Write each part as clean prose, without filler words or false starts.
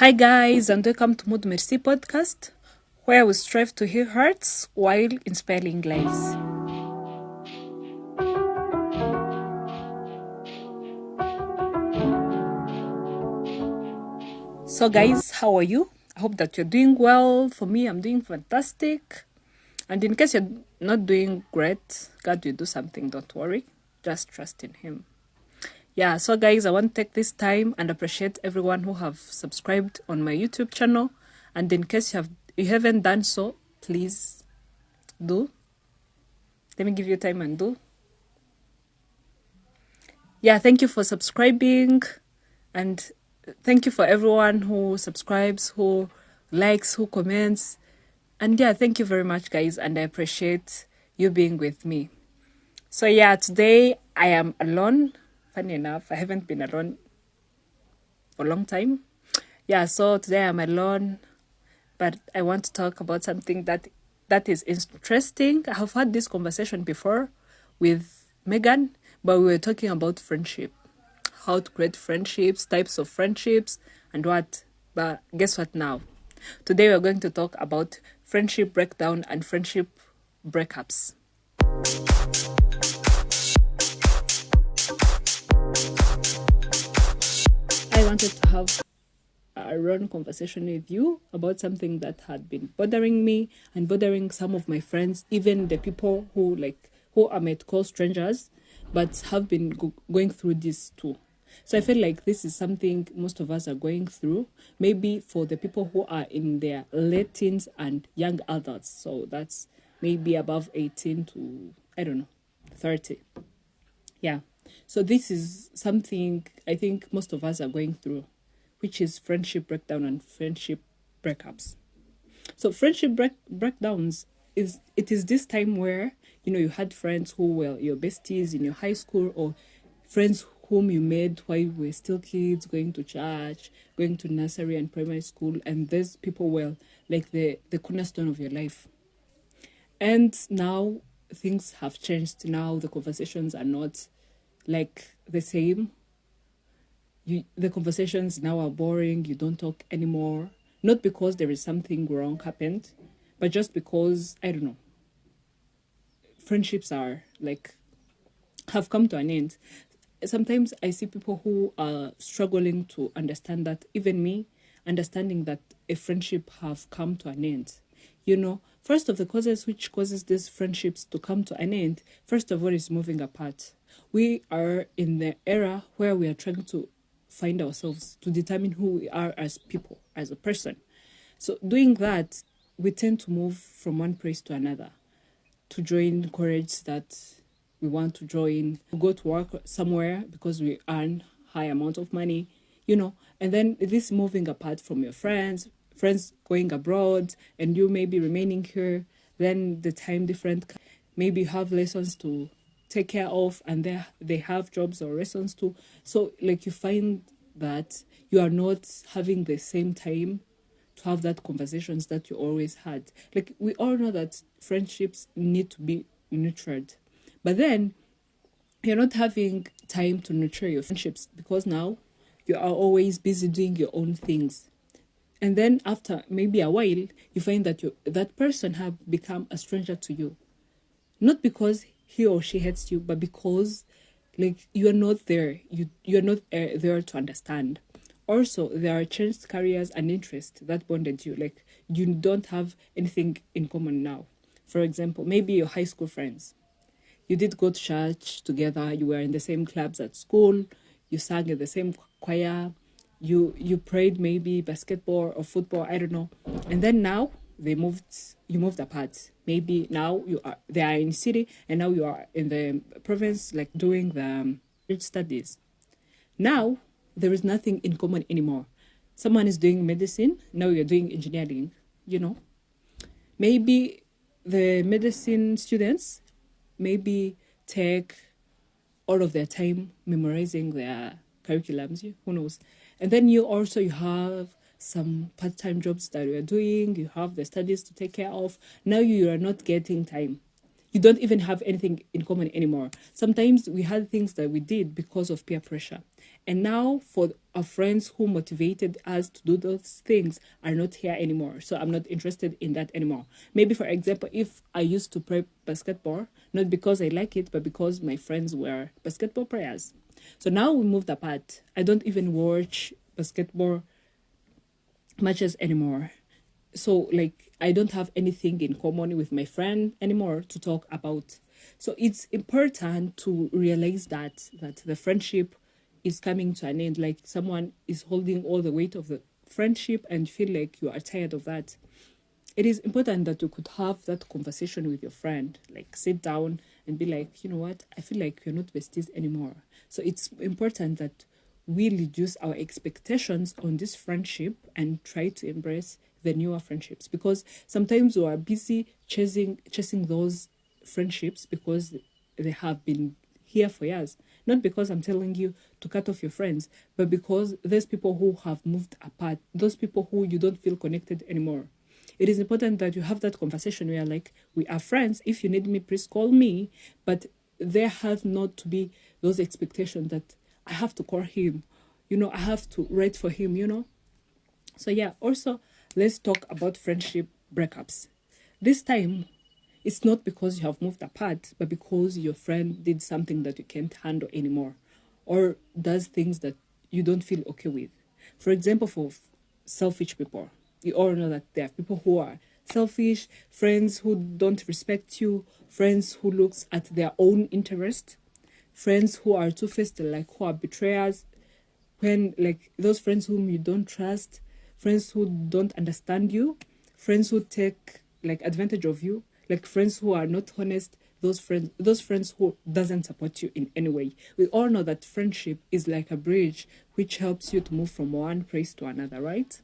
Hi guys, and welcome to Mpundu Merci Podcast, where we strive to heal hearts while inspiring lives. So guys, how are you? I hope that you're doing well. For me, I'm doing fantastic. And in case you're not doing great, God will do something, don't worry. Just trust in Him. Yeah, so guys, I want to take this time and appreciate everyone who have subscribed on my YouTube channel. And in case you haven't done so, please do. Let me give you time and do. Yeah, thank you for subscribing, and thank you for everyone who subscribes, who likes, who comments. And yeah, thank you very much, guys, and I appreciate you being with me. So yeah, today I am alone. Funny enough, I haven't been alone for a long time. Yeah, so today I'm alone, but I want to talk about something that is interesting. I have had this conversation before with Megan, but we were talking about friendship, how to create friendships, types of friendships, and what. But guess what now? Today we're going to talk about friendship breakdown and friendship breakups. I wanted to have a run conversation with you about something that had been bothering me and bothering some of my friends, even the people who I might call strangers, but have been going through this too. So I feel like this is something most of us are going through, maybe for the people who are in their late teens and young adults. So that's maybe above 18 to, I don't know, 30. Yeah. So this is something I think most of us are going through, which is friendship breakdown and friendship breakups. So friendship breakdowns is this time where you had friends who were your besties in your high school, or friends whom you made while you were still kids, going to church, going to nursery and primary school, and these people were like the cornerstone of your life. And now things have changed. Now the conversations are not like the same. The conversations now are boring. You don't talk anymore. Not because there is something wrong happened, but just because, I don't know, friendships are have come to an end. Sometimes I see people who are struggling to understand that, even me, understanding that a friendship have come to an end. First of the causes which causes these friendships to come to an end, first of all, is moving apart. We are in the era where we are trying to find ourselves, to determine who we are as people, as a person. So doing that, we tend to move from one place to another, to join college that we want to join, go to work somewhere because we earn high amount of money, and then this moving apart from your friends going abroad, and you may be remaining here. Then the time different, maybe you have lessons to take care of, and they have jobs or lessons too. So you find that you are not having the same time to have that conversations that you always had. We all know that friendships need to be nurtured, but then you're not having time to nurture your friendships because now you are always busy doing your own things. And then after maybe a while, you find that that person have become a stranger to you. Not because he or she hates you, but because you are not there. You're not there to understand. Also, there are changed careers and interests that bonded you. You don't have anything in common now. For example, maybe your high school friends. You did go to church together. You were in the same clubs at school. You sang in the same choir. You played maybe basketball or football, I don't know. And then now you moved apart. Maybe now they are in city, and now you are in the province, doing the studies. Now there is nothing in common anymore. Someone is doing medicine, now you're doing engineering, Maybe the medicine students maybe take all of their time memorizing their curriculums, who knows. And then you have some part-time jobs that you are doing, you have the studies to take care of. Now you are not getting time. you don't even have anything in common anymore. Sometimes we had things that we did because of peer pressure. And now for our friends who motivated us to do those things are not here anymore. So I'm not interested in that anymore. Maybe, for example, if I used to play basketball, not because I like it, but because my friends were basketball players. So now we moved apart. I don't even watch basketball matches anymore. So like I don't have anything in common with my friend anymore to talk about. So it's important to realize that the friendship is coming to an end. Like someone is holding all the weight of the friendship and you feel like you are tired of that. It is important that you could have that conversation with your friend, like sit down and be like, you know what, I feel like we're not besties anymore. So it's important that we reduce our expectations on this friendship and try to embrace the newer friendships, because sometimes we are busy chasing those friendships because they have been here for years. Not because I'm telling you to cut off your friends, but because there's people who have moved apart, those people who you don't feel connected anymore. It is important that you have that conversation where like, we are friends, if you need me, please call me, but there has not to be those expectations that I have to call him, I have to write for him. So yeah, also let's talk about friendship breakups. This time, it's not because you have moved apart, but because your friend did something that you can't handle anymore, or does things that you don't feel okay with. For example, for selfish people, you all know that there are people who are selfish, friends who don't respect you, friends who looks at their own interest, friends who are two-faced, like who are betrayers, when like those friends whom you don't trust, friends who don't understand you, friends who take like advantage of you, like friends who are not honest, those friends who doesn't support you in any way. We all know that friendship is like a bridge which helps you to move from one place to another, right?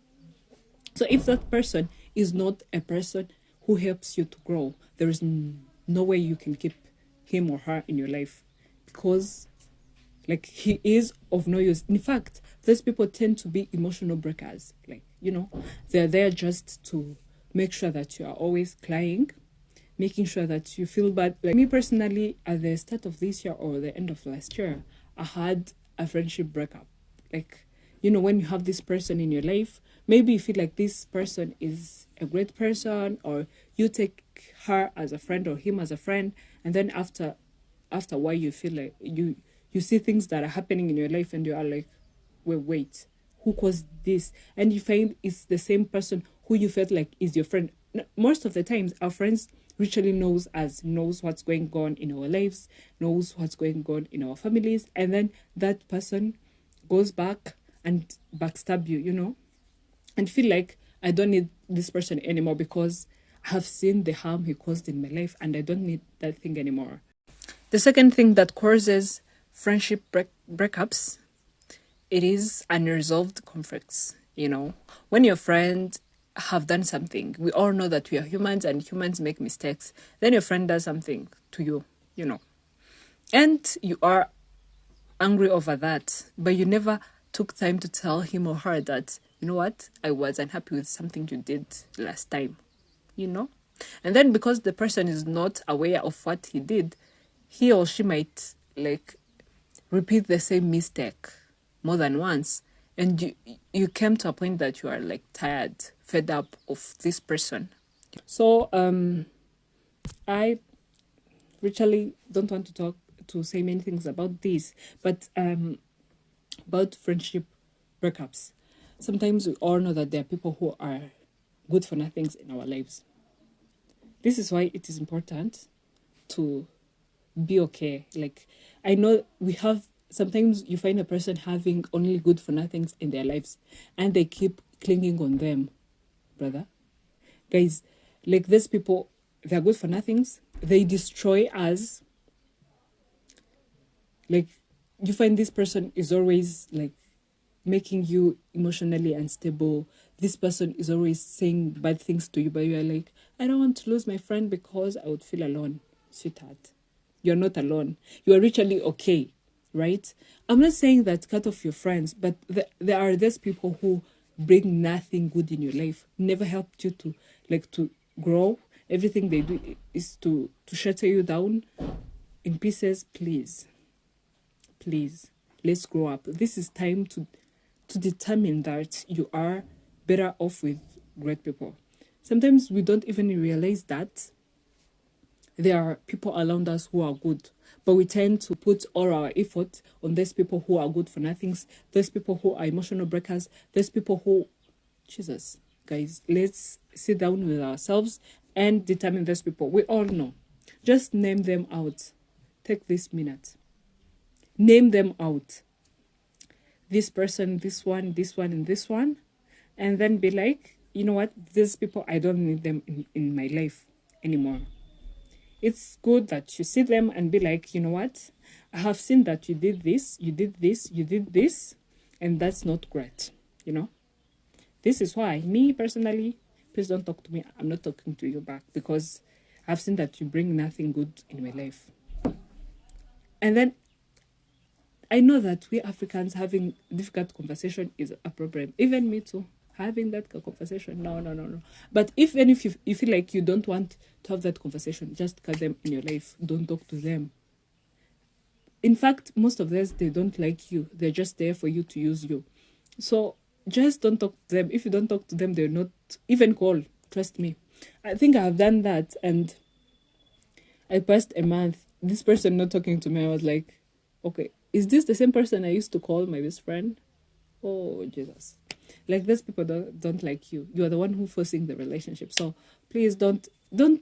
So if that person is not a person who helps you to grow, there is no way you can keep him or her in your life, because like he is of no use. In fact, those people tend to be emotional breakers. Like, they're there just to make sure that you are always crying, making sure that you feel bad. Like me personally, at the start of this year or the end of last year, I had a friendship breakup. Like, when you have this person in your life, maybe you feel like this person is a great person, or you take her as a friend or him as a friend, and then after a while you feel like you see things that are happening in your life and you are like, wait, who caused this? And you find it's the same person who you felt like is your friend. Most of the times our friends literally knows what's going on in our lives, knows what's going on in our families, and then that person goes back and backstab you, and feel like I don't need this person anymore because I have seen the harm he caused in my life and I don't need that thing anymore. The second thing that causes friendship breakups, it is unresolved conflicts. When your friend have done something, we all know that we are humans and humans make mistakes. Then your friend does something to you, and you are angry over that, but you never took time to tell him or her that, you know what, I was unhappy with something you did last time, And then because the person is not aware of what he did, he or she might like repeat the same mistake more than once, and you came to a point that you are like tired, fed up of this person. So I literally don't want to say many things about this, but about friendship breakups. Sometimes we all know that there are people who are good for nothings in our lives. This is why it is important to be okay. Like, I know sometimes you find a person having only good for nothings in their lives and they keep clinging on them, brother. Guys, like these people, they're good for nothings. They destroy us. Like, you find this person is always like making you emotionally unstable. This person is always saying bad things to you, but you're like, I don't want to lose my friend because I would feel alone. Sweetheart, you're not alone. You are literally okay, right? I'm not saying that cut off your friends, but there are these people who bring nothing good in your life, never helped you to grow, everything they do is to shatter you down in pieces. Please, let's grow up. This is time to determine that you are better off with great people. Sometimes we don't even realize that there are people around us who are good, but we tend to put all our effort on those people who are good for nothings, those people who are emotional breakers, those people who... Jesus, guys, let's sit down with ourselves and determine those people. We all know. Just name them out. Take this minute. Name them out. This person, this one, and this one. And then be like, you know what? These people, I don't need them in my life anymore. It's good that you see them and be like, you know what? I have seen that you did this, and that's not great, you know? This is why, me personally, please don't talk to me. I'm not talking to you back because I've seen that you bring nothing good in my life. And then I know that we Africans having difficult conversation is a problem. Even me too. Having that conversation. No. But if you feel like you don't want to have that conversation, just cut them in your life. Don't talk to them. In fact, most of them, they don't like you. They're just there for you to use you. So just don't talk to them. If you don't talk to them, they'll not even call. Trust me. I think I've done that, and I passed a month. This person not talking to me. I was like, okay, is this the same person I used to call my best friend? Oh, Jesus. Like, these people don't like you. You are the one who forcing the relationship. So please don't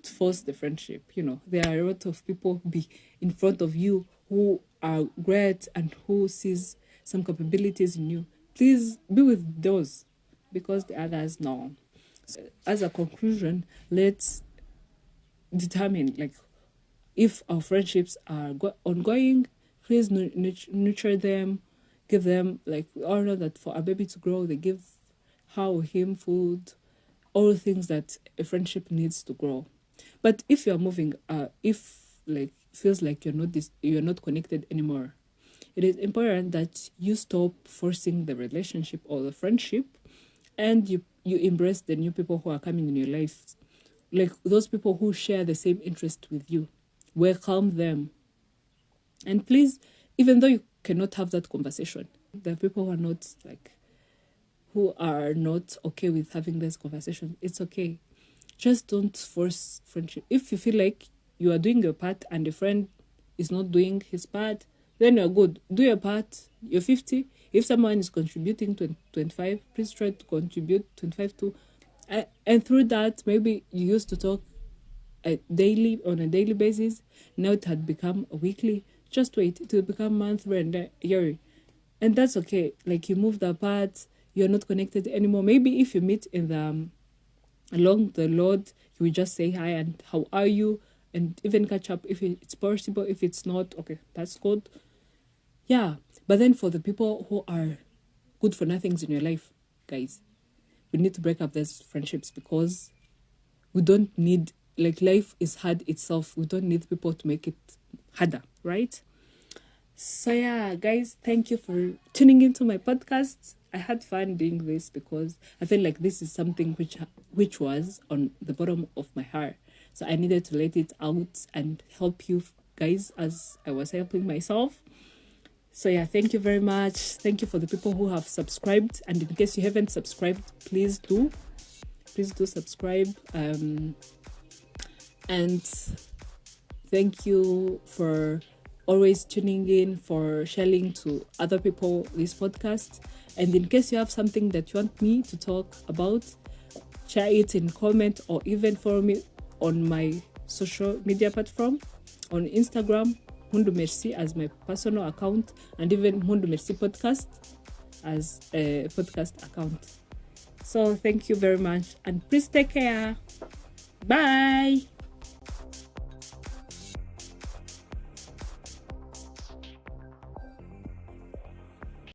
force the friendship. You know, there are a lot of people be in front of you who are great and who sees some capabilities in you. Please be with those, because the others, no. So, as a conclusion, let's determine, like, if our friendships are ongoing, please nurture them. Give them, like, we all know that for a baby to grow, they give her or him food, all things that a friendship needs to grow. But if you're moving, if like feels like you're not connected anymore, it is important that you stop forcing the relationship or the friendship, and you embrace the new people who are coming in your life, like those people who share the same interest with you. Welcome them, and please, even though you cannot have that conversation, the people who are not okay with having this conversation, it's okay. Just don't force friendship. If you feel like you are doing your part and a friend is not doing his part, then you're good. Do your part. You're 50. If someone is contributing 25, please try to contribute 25 too. And through that, maybe you used to talk on a daily basis. Now it had become a weekly. Just wait. It will become monthly and yearly. And that's okay. Like, you moved apart. You're not connected anymore. Maybe if you meet along the road, you will just say hi and how are you, and even catch up if it's possible. If it's not, okay, that's good. Yeah. But then for the people who are good for nothings in your life, guys, we need to break up those friendships, because we don't need, like, life is hard itself. We don't need people to make it harder, right? So yeah, guys, thank you for tuning into my podcast. I had fun doing this because I feel like this is something which was on the bottom of my heart. So I needed to let it out and help you guys as I was helping myself. So yeah, thank you very much. Thank you for the people who have subscribed. And in case you haven't subscribed, please do. Please do subscribe. And thank you for always tuning in, for sharing to other people this podcast. And in case you have something that you want me to talk about, share it in comment, or even follow me on my social media platform, on Instagram, Mpundu Merci as my personal account, and even Mpundu Merci Podcast as a podcast account. So thank you very much, and please take care. Bye.